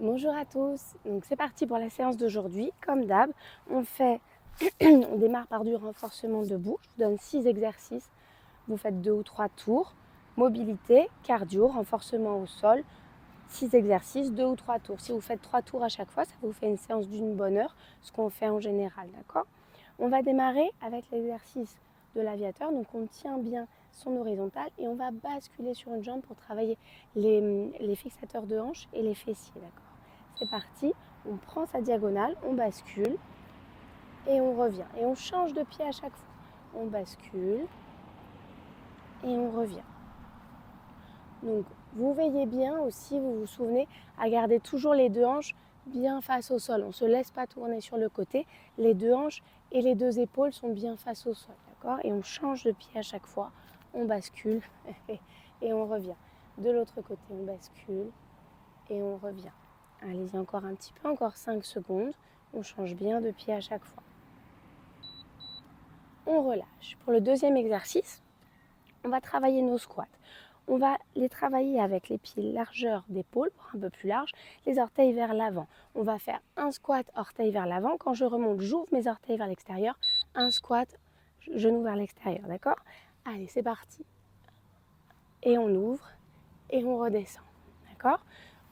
Bonjour à tous, donc c'est parti pour la séance d'aujourd'hui. Comme d'hab, on démarre par du renforcement debout. Je vous donne 6 exercices, vous faites 2 ou 3 tours. Mobilité, cardio, renforcement au sol, 6 exercices, 2 ou 3 tours. Si vous faites 3 tours à chaque fois, ça vous fait une séance d'une bonne heure, ce qu'on fait en général, d'accord? On va démarrer avec l'exercice de l'aviateur, donc on tient bien son horizontale et on va basculer sur une jambe pour travailler les fixateurs de hanches et les fessiers, d'accord? C'est parti, on prend sa diagonale, on bascule et on revient. Et on change de pied à chaque fois. On bascule et on revient. Donc vous veillez bien aussi, vous vous souvenez, à garder toujours les deux hanches bien face au sol. On ne se laisse pas tourner sur le côté. Les deux hanches et les deux épaules sont bien face au sol, d'accord? Et on change de pied à chaque fois. On bascule et on revient. De l'autre côté, on bascule et on revient. Allez-y encore un petit peu, encore 5 secondes. On change bien de pied à chaque fois. On relâche. Pour le deuxième exercice, on va travailler nos squats. On va les travailler avec les pieds largeur d'épaule, un peu plus large, les orteils vers l'avant. On va faire un squat orteil vers l'avant. Quand je remonte, j'ouvre mes orteils vers l'extérieur. Un squat, genou vers l'extérieur, d'accord? Allez, c'est parti. Et on ouvre et on redescend, d'accord?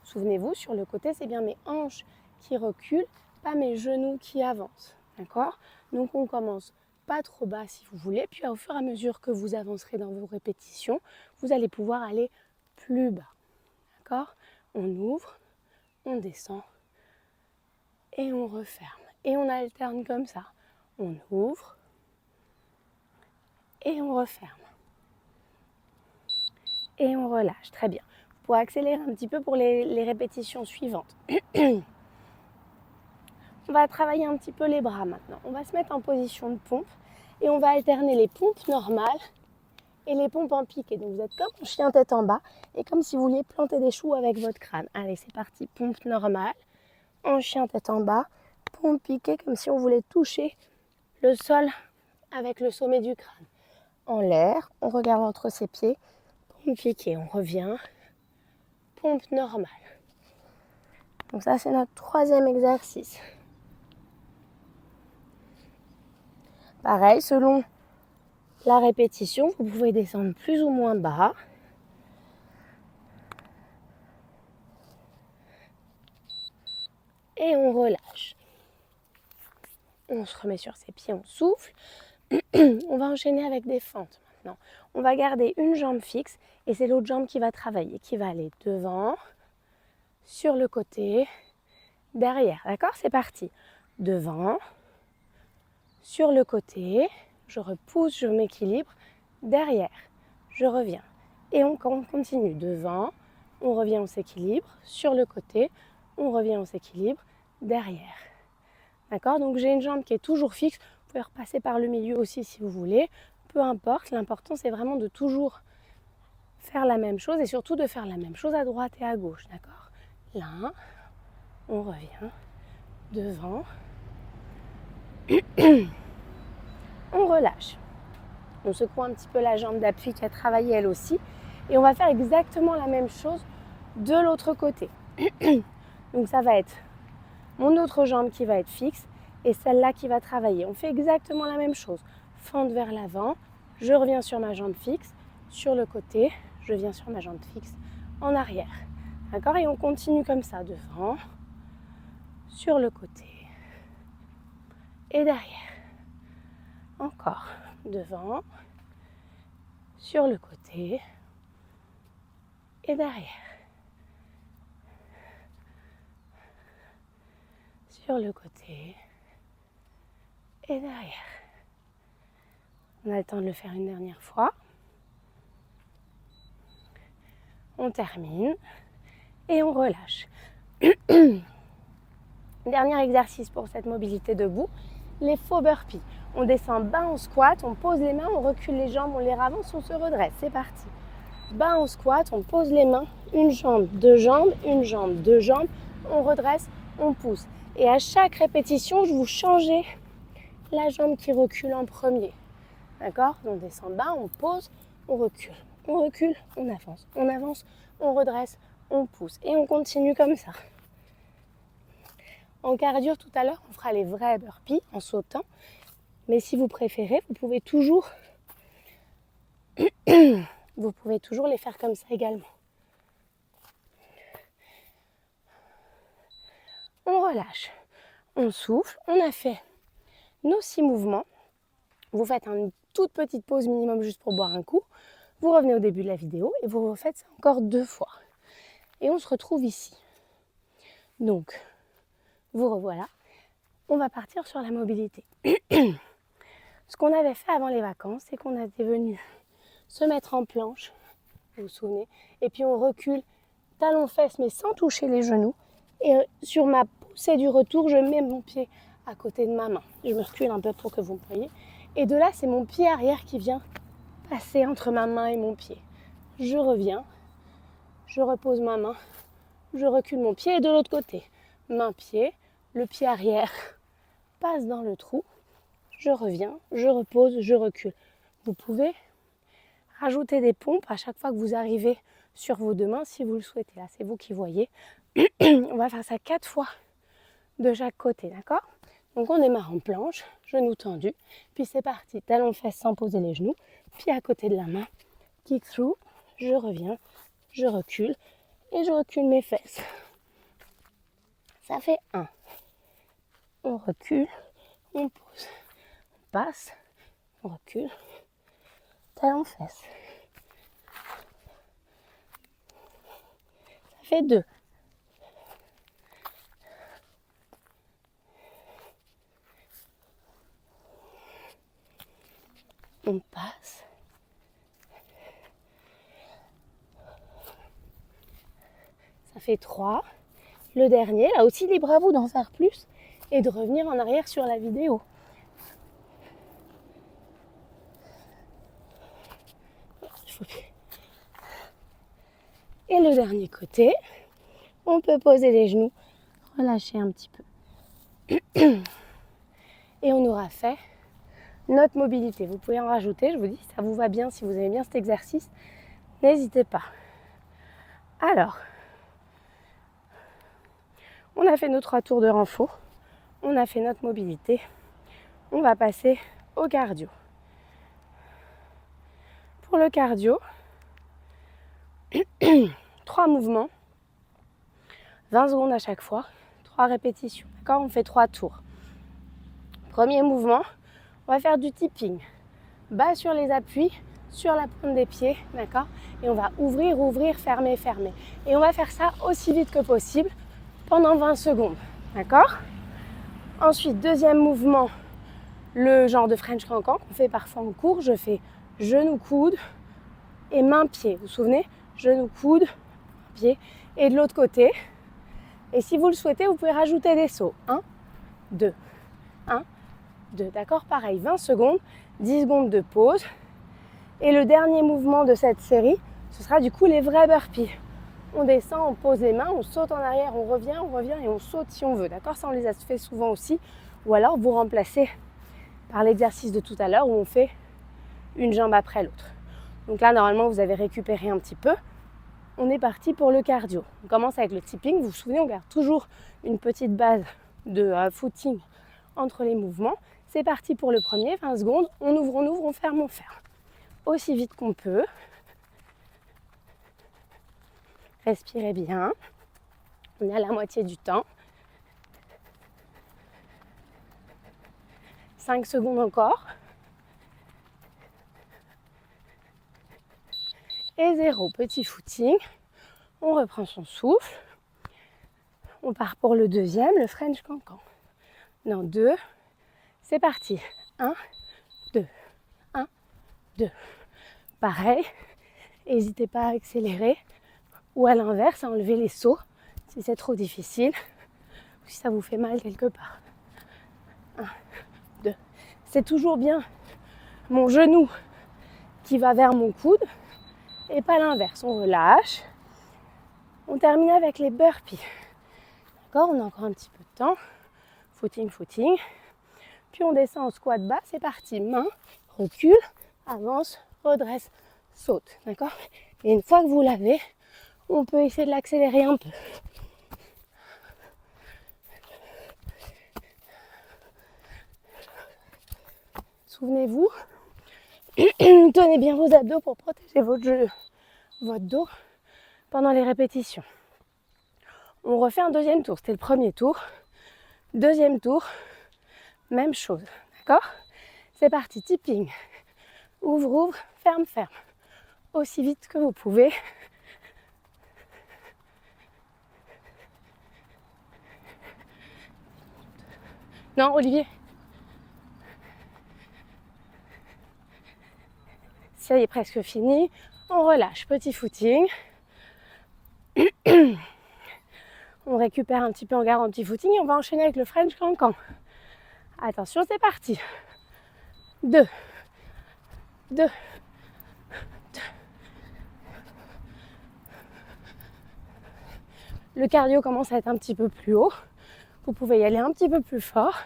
Souvenez-vous, sur le côté, c'est bien mes hanches qui reculent, pas mes genoux qui avancent, d'accord? Donc on commence pas trop bas si vous voulez, puis au fur et à mesure que vous avancerez dans vos répétitions, vous allez pouvoir aller plus bas, d'accord? On ouvre, on descend et on referme. Et on alterne comme ça. On ouvre et on referme. Et on relâche, très bien. Vous pourrez accélérer un petit peu pour les répétitions suivantes. On va travailler un petit peu les bras maintenant. On va se mettre en position de pompe et on va alterner les pompes normales et les pompes en piqué. Donc vous êtes comme un chien tête en bas et comme si vous vouliez planter des choux avec votre crâne. Allez, c'est parti. Pompe normale, en chien tête en bas, pompe piquée comme si on voulait toucher le sol avec le sommet du crâne. En l'air, on regarde entre ses pieds, pompe piquée, on revient, pompe normale. Donc ça, c'est notre troisième exercice. Pareil, selon la répétition, vous pouvez descendre plus ou moins bas. Et on relâche. On se remet sur ses pieds, on souffle. On va enchaîner avec des fentes maintenant. On va garder une jambe fixe et c'est l'autre jambe qui va travailler, qui va aller devant, sur le côté, derrière. D'accord? C'est parti. Devant, sur le côté, je repousse, je m'équilibre, derrière, je reviens. Et on continue. Devant, on revient, on s'équilibre, sur le côté, on revient, on s'équilibre, derrière. D'accord? Donc j'ai une jambe qui est toujours fixe. Vous pouvez repasser par le milieu aussi si vous voulez. Peu importe, l'important c'est vraiment de toujours faire la même chose et surtout de faire la même chose à droite et à gauche. D'accord? Là, on revient, devant, on relâche. On secoue un petit peu la jambe d'appui qui a travaillé elle aussi. Et on va faire exactement la même chose de l'autre côté. Donc ça va être mon autre jambe qui va être fixe et celle-là qui va travailler. On fait exactement la même chose. Fente vers l'avant, je reviens sur ma jambe fixe, sur le côté, je viens sur ma jambe fixe, en arrière. D'accord? Et on continue comme ça, devant, sur le côté et derrière. Encore, devant, sur le côté et derrière. Sur le côté et derrière. On a le temps de le faire une dernière fois. On termine et on relâche. Dernier exercice pour cette mobilité debout, les faux burpees. On descend bas en squat, on pose les mains, on recule les jambes, on les ravance, on se redresse. C'est parti. Bas en squat, on pose les mains, une jambe, deux jambes, une jambe, deux jambes, on redresse, on pousse. Et à chaque répétition, je vous changeais la jambe qui recule en premier. D'accord? On descend bas, on pose, on recule, on avance, on redresse, on pousse. Et on continue comme ça. En cardio, tout à l'heure, on fera les vrais burpees en sautant. Mais si vous préférez, vous pouvez toujours les faire comme ça également. On relâche, on souffle, on a fait nos 6 mouvements. Vous faites une toute petite pause minimum juste pour boire un coup. Vous revenez au début de la vidéo et vous refaites ça encore 2 fois. Et on se retrouve ici. Donc, vous revoilà. On va partir sur la mobilité. Ce qu'on avait fait avant les vacances, c'est qu'on était venu se mettre en planche, vous vous souvenez, et puis on recule, talons-fesses, mais sans toucher les genoux. Et sur ma poussée du retour, je mets mon pied à côté de ma main. Je me recule un peu pour que vous me voyez. Et de là, c'est mon pied arrière qui vient passer entre ma main et mon pied. Je reviens, je repose ma main, je recule mon pied et de l'autre côté. Main-pied, le pied arrière passe dans le trou, je reviens, je repose, je recule. Vous pouvez rajouter des pompes à chaque fois que vous arrivez sur vos 2 mains si vous le souhaitez. Là, c'est vous qui voyez. On va faire ça 4 fois de chaque côté, d'accord? Donc on démarre en planche, genoux tendus, puis c'est parti, talons fesses sans poser les genoux, pied à côté de la main, kick through, je reviens, je recule et je recule mes fesses. Ça fait 1. On recule, on pose, on passe, on recule, talons fesses. Ça fait 2. On passe. Ça fait 3. Le dernier, là aussi, libre à vous d'en faire plus et de revenir en arrière sur la vidéo. Et le dernier côté, on peut poser les genoux, relâcher un petit peu. Et on aura fait notre mobilité. Vous pouvez en rajouter, je vous dis, ça vous va bien, si vous aimez bien cet exercice, n'hésitez pas. Alors, on a fait nos 3 tours de renfort, on a fait notre mobilité, on va passer au cardio. Pour le cardio, 3 mouvements, 20 secondes à chaque fois, 3 répétitions, d'accord? On fait 3 tours. Premier mouvement, on va faire du tipping, bas sur les appuis, sur la pointe des pieds, d'accord? Et on va ouvrir, ouvrir, fermer, fermer. Et on va faire ça aussi vite que possible pendant 20 secondes, d'accord? Ensuite, deuxième mouvement, le genre de French cancan qu'on fait parfois en cours. Je fais genou, coude et main-pied. Vous vous souvenez? Genou, coude, pied. Et de l'autre côté. Et si vous le souhaitez, vous pouvez rajouter des sauts. 1, 2, 1, 2. D'accord? Pareil, 20 secondes, 10 secondes de pause. Et le dernier mouvement de cette série, ce sera du coup les vrais burpees. On descend, on pose les mains, on saute en arrière, on revient et on saute si on veut. D'accord? Ça, on les a fait souvent aussi. Ou alors, vous remplacez par l'exercice de tout à l'heure où on fait une jambe après l'autre. Donc là, normalement, vous avez récupéré un petit peu. On est parti pour le cardio. On commence avec le tipping. Vous vous souvenez, on garde toujours une petite base de footing entre les mouvements. C'est parti pour le premier, 20 secondes. On ouvre, on ferme, on ferme. Aussi vite qu'on peut. Respirez bien. On est à la moitié du temps. 5 secondes encore. Et 0, petit footing. On reprend son souffle. On part pour le deuxième, le French cancan. Dans 2, c'est parti. 1, 2, 1, 2. Pareil, n'hésitez pas à accélérer ou à l'inverse, à enlever les sauts si c'est trop difficile ou si ça vous fait mal quelque part. 1, 2. C'est toujours bien mon genou qui va vers mon coude et pas l'inverse. On relâche. On termine avec les burpees. D'accord, on a encore un petit peu de temps. Footing, footing. Puis on descend au squat bas. C'est parti. Main, recule, avance, redresse, saute. D'accord? Et une fois que vous l'avez, on peut essayer de l'accélérer un peu. Souvenez-vous, tenez bien vos abdos pour protéger votre dos pendant les répétitions. On refait un deuxième tour, c'était le premier tour. Deuxième tour, même chose, d'accord? C'est parti, tipping. Ouvre, ouvre, ferme, ferme. Aussi vite que vous pouvez. Non, Olivier. Ça y est, presque fini. On relâche, petit footing. On récupère un petit peu en gardant un petit footing et on va enchaîner avec le French Cancan. Attention, c'est parti. 2, 2, 2. Le cardio commence à être un petit peu plus haut. Vous pouvez y aller un petit peu plus fort.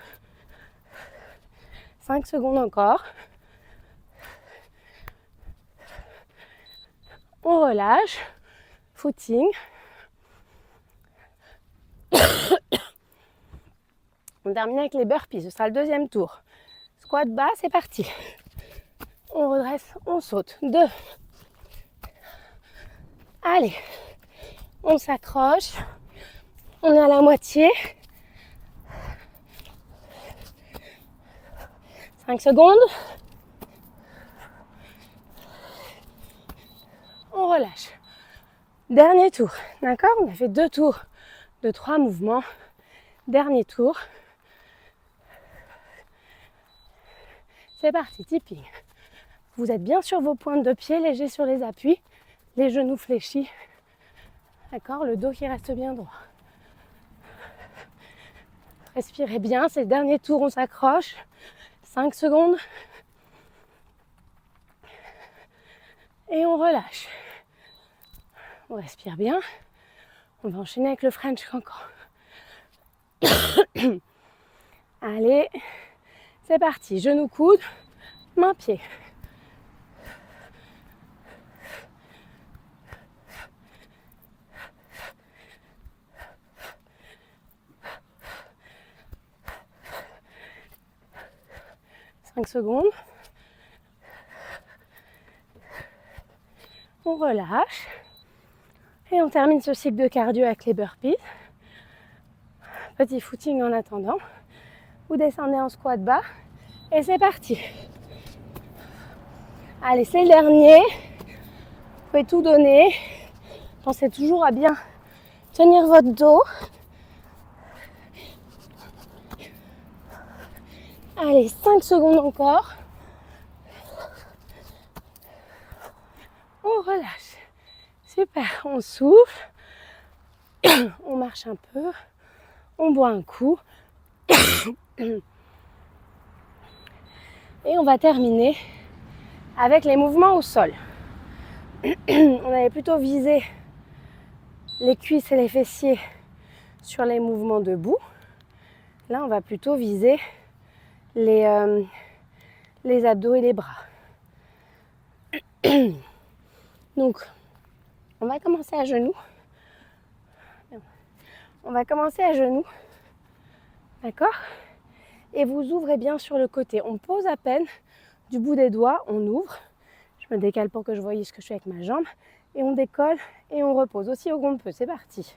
5 secondes encore. On relâche. Footing. On termine avec les burpees. Ce sera le deuxième tour. Squat bas, c'est parti. On redresse, on saute. 2. Allez. On s'accroche. On est à la moitié. 5 secondes. On relâche. Dernier tour. D'accord? On a fait 2 tours de 3 mouvements. Dernier tour. C'est parti, tipping. Vous êtes bien sur vos pointes de pied, léger sur les appuis, les genoux fléchis. D'accord? Le dos qui reste bien droit. Respirez bien, c'est le dernier tour, on s'accroche. 5 secondes. Et on relâche. On respire bien. On va enchaîner avec le French Cancan. Allez, c'est parti. Genou, coude, main, pied. Secondes. On relâche. Et on termine ce cycle de cardio avec les burpees. Petit footing en attendant. Vous descendez en squat bas. Et c'est parti. Allez, c'est le dernier. Vous pouvez tout donner. Pensez toujours à bien tenir votre dos. Allez, 5 secondes encore. On relâche. Super, on souffle. On marche un peu. On boit un coup. Et on va terminer avec les mouvements au sol. On avait plutôt visé les cuisses et les fessiers sur les mouvements debout. Là, on va plutôt viser les abdos et les bras. Donc, on va commencer à genoux. On va commencer à genoux. D'accord? Et vous ouvrez bien sur le côté. On pose à peine du bout des doigts, on ouvre. Je me décale pour que je voie ce que je fais avec ma jambe. Et on décolle et on repose aussi haut qu'on peut. C'est parti.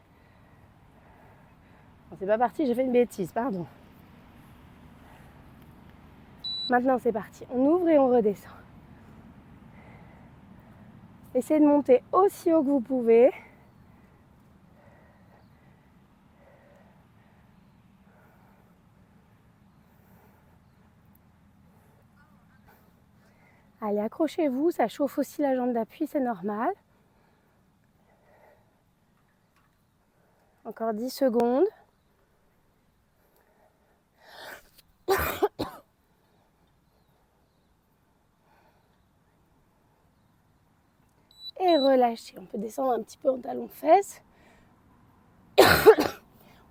Non, c'est pas parti, j'ai fait une bêtise, pardon. Maintenant, c'est parti. On ouvre et on redescend. Essayez de monter aussi haut que vous pouvez. Allez, accrochez-vous, ça chauffe aussi la jambe d'appui, c'est normal. Encore 10 secondes. Et relâchez. On peut descendre un petit peu en talons-fesses.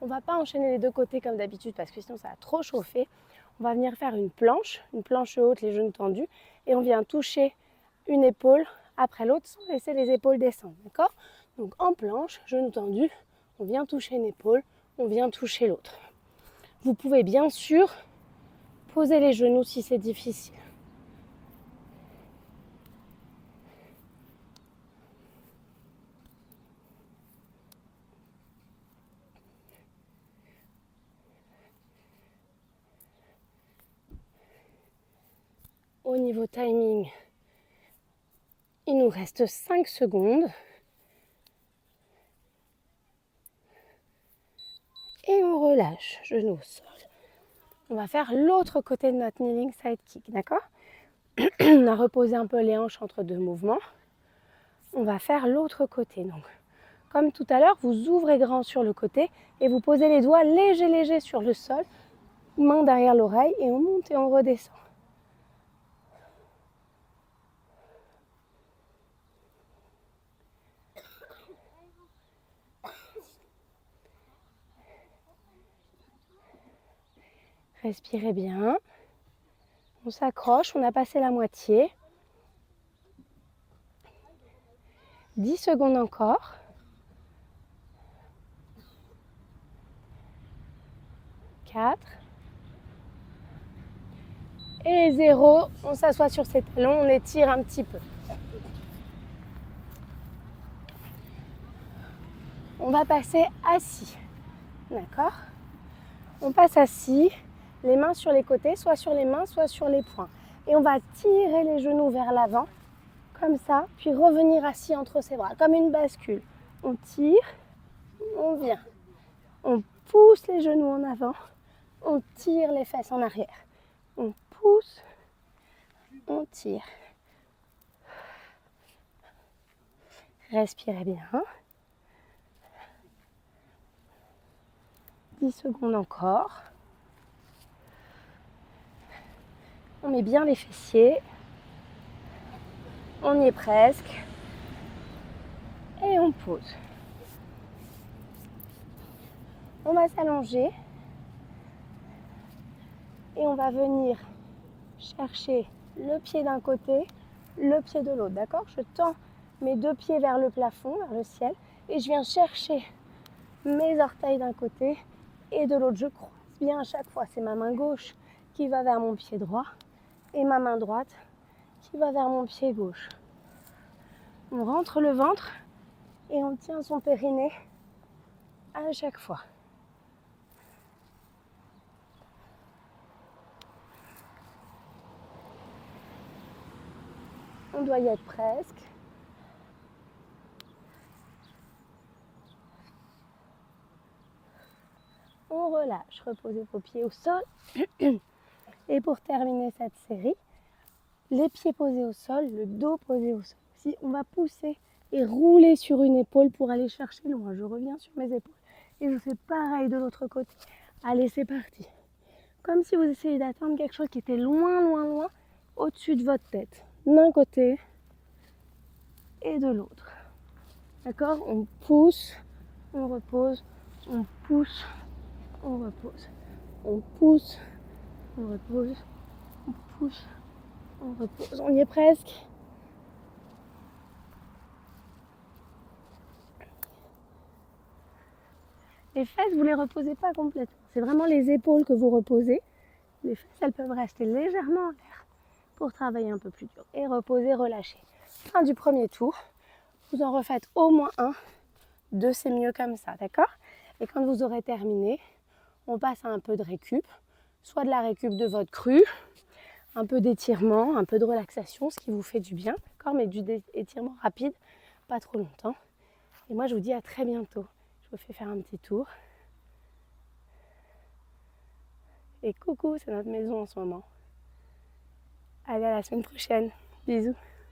On ne va pas enchaîner les deux côtés comme d'habitude parce que sinon ça va trop chauffer. On va venir faire une planche haute, les genoux tendus. Et on vient toucher une épaule après l'autre sans laisser les épaules descendre. D'accord? Donc en planche, genoux tendus, on vient toucher une épaule, on vient toucher l'autre. Vous pouvez bien sûr poser les genoux si c'est difficile. Au niveau timing, il nous reste 5 secondes. Et on relâche, genou au sol. On va faire l'autre côté de notre kneeling side kick, d'accord? On a reposé un peu les hanches entre deux mouvements. On va faire l'autre côté. Donc, comme tout à l'heure, vous ouvrez grand sur le côté et vous posez les doigts légers sur le sol, main derrière l'oreille et on monte et on redescend. Respirez bien. On s'accroche, on a passé la moitié. 10 secondes encore. 4. Et 0. On s'assoit sur ses talons, on étire un petit peu. On va passer assis. D'accord? On passe assis, les mains sur les côtés, soit sur les mains, soit sur les poings. Et on va tirer les genoux vers l'avant, comme ça, puis revenir assis entre ses bras, comme une bascule. On tire, on vient. On pousse les genoux en avant, on tire les fesses en arrière. On pousse, on tire. Respirez bien. 10 secondes encore. On met bien les fessiers. On y est presque. Et on pose. On va s'allonger. Et on va venir chercher le pied d'un côté, le pied de l'autre. D'accord? Je tends mes deux pieds vers le plafond, vers le ciel. Et je viens chercher mes orteils d'un côté et de l'autre. Je croise bien à chaque fois. C'est ma main gauche qui va vers mon pied droit et ma main droite qui va vers mon pied gauche. On rentre le ventre et on tient son périnée à chaque fois. On doit y être presque. On relâche, reposez vos pieds au sol. Et pour terminer cette série, les pieds posés au sol, le dos posé au sol. Si on va pousser et rouler sur une épaule pour aller chercher loin. Je reviens sur mes épaules et je fais pareil de l'autre côté. Allez, c'est parti. Comme si vous essayez d'atteindre quelque chose qui était loin au-dessus de votre tête. D'un côté et de l'autre. D'accord? On pousse, on repose, on pousse, on repose. On pousse, on repose, on pousse, on repose. On y est presque. Les fesses, vous ne les reposez pas complètement. C'est vraiment les épaules que vous reposez. Les fesses, elles peuvent rester légèrement en l'air pour travailler un peu plus dur. Et reposer, relâcher. Fin du premier tour. Vous en refaites au moins un. 2, c'est mieux comme ça, d'accord? Et quand vous aurez terminé, on passe à un peu de récup. Soit de la récup de votre cru, un peu d'étirement, un peu de relaxation, ce qui vous fait du bien, d'accord? Mais du étirement rapide, pas trop longtemps. Et moi, je vous dis à très bientôt. Je vous fais faire un petit tour. Et coucou, c'est notre maison en ce moment. Allez, à la semaine prochaine. Bisous.